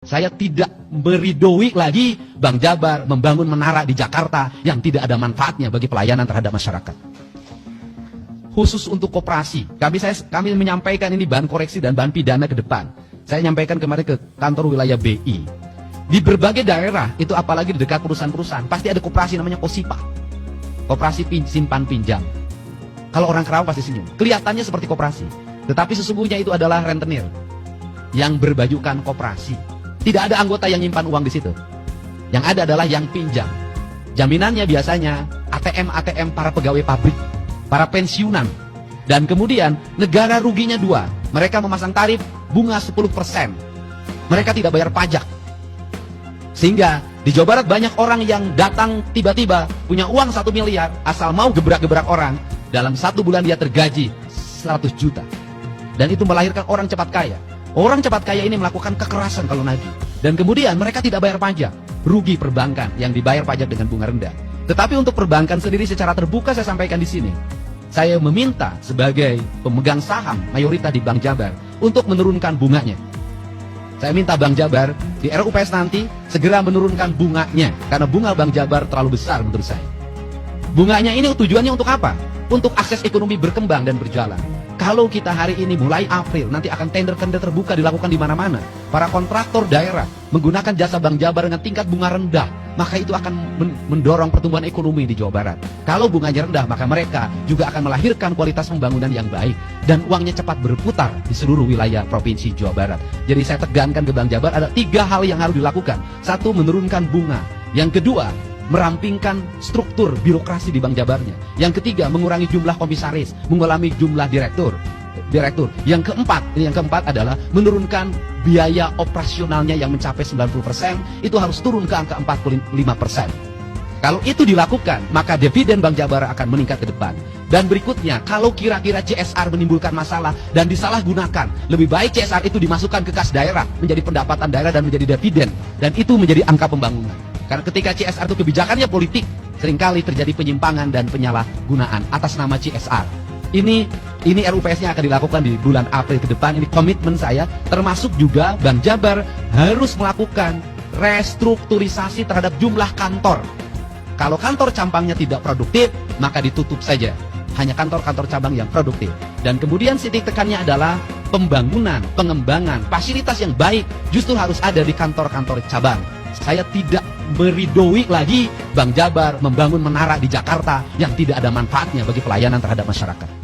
Saya tidak meridoi lagi Bank Jabar membangun menara di Jakarta yang tidak ada manfaatnya bagi pelayanan terhadap masyarakat. Khusus untuk koperasi, kami menyampaikan ini bahan koreksi dan bahan pidana ke depan. Saya nyampaikan kemarin ke kantor wilayah BI. Di berbagai daerah, itu apalagi di dekat perusahaan-perusahaan, pasti ada koperasi namanya KOSIPA. Koperasi simpan pinjam. Kalau orang Kerawang pasti senyum. Kelihatannya seperti koperasi. Tetapi sesungguhnya itu adalah rentenir yang berbajukan koperasi. Tidak ada anggota yang nyimpan uang di situ. Yang ada adalah yang pinjam. Jaminannya biasanya ATM para pegawai pabrik, para pensiunan. Dan kemudian negara ruginya dua. Mereka memasang tarif bunga 10%. Mereka tidak bayar pajak. Sehingga di Jawa Barat banyak orang yang datang tiba-tiba punya uang 1 miliar, asal mau gebrak-gebrak orang, dalam 1 bulan dia tergaji 100 juta. Dan itu melahirkan orang cepat kaya. Orang cepat kaya ini melakukan kekerasan kalau nagih. Dan kemudian mereka tidak bayar pajak. Rugi perbankan yang dibayar pajak dengan bunga rendah. Tetapi untuk perbankan sendiri secara terbuka saya sampaikan di sini. Saya meminta sebagai pemegang saham mayoritas di Bank Jabar untuk menurunkan bunganya. Saya minta Bank Jabar di RUPS nanti segera menurunkan bunganya. Karena bunga Bank Jabar terlalu besar menurut saya. Bunganya ini tujuannya untuk apa? Untuk akses ekonomi berkembang dan berjalan. Kalau kita hari ini mulai April, nanti akan tender-tender terbuka dilakukan di mana-mana. Para kontraktor daerah menggunakan jasa Bank Jabar dengan tingkat bunga rendah, maka itu akan mendorong pertumbuhan ekonomi di Jawa Barat. Kalau bunganya rendah, maka mereka juga akan melahirkan kualitas pembangunan yang baik. Dan uangnya cepat berputar di seluruh wilayah Provinsi Jawa Barat. Jadi saya tegankan ke Bank Jabar, ada 3 hal yang harus dilakukan. 1, menurunkan bunga. Yang kedua, merampingkan struktur birokrasi di Bank Jabarnya. Yang ketiga, mengurangi jumlah komisaris, mengurangi jumlah direktur. Yang keempat adalah menurunkan biaya operasionalnya yang mencapai 90%, itu harus turun ke angka 45%. Kalau itu dilakukan, maka dividen Bank Jabar akan meningkat ke depan. Dan berikutnya, kalau kira-kira CSR menimbulkan masalah dan disalahgunakan, lebih baik CSR itu dimasukkan ke kas daerah, menjadi pendapatan daerah dan menjadi dividen. Dan itu menjadi angka pembangunan. Karena ketika CSR itu kebijakannya politik, seringkali terjadi penyimpangan dan penyalahgunaan atas nama CSR. Ini RUPS-nya akan dilakukan di bulan April ke depan. Ini komitmen saya, termasuk juga Bank Jabar harus melakukan restrukturisasi terhadap jumlah kantor. Kalau kantor cabangnya tidak produktif, maka ditutup saja. Hanya kantor-kantor cabang yang produktif. Dan kemudian titik tekannya adalah pembangunan, pengembangan, fasilitas yang baik justru harus ada di kantor-kantor cabang. Saya tidak meridoi lagi Bank Jabar membangun menara di Jakarta yang tidak ada manfaatnya bagi pelayanan terhadap masyarakat.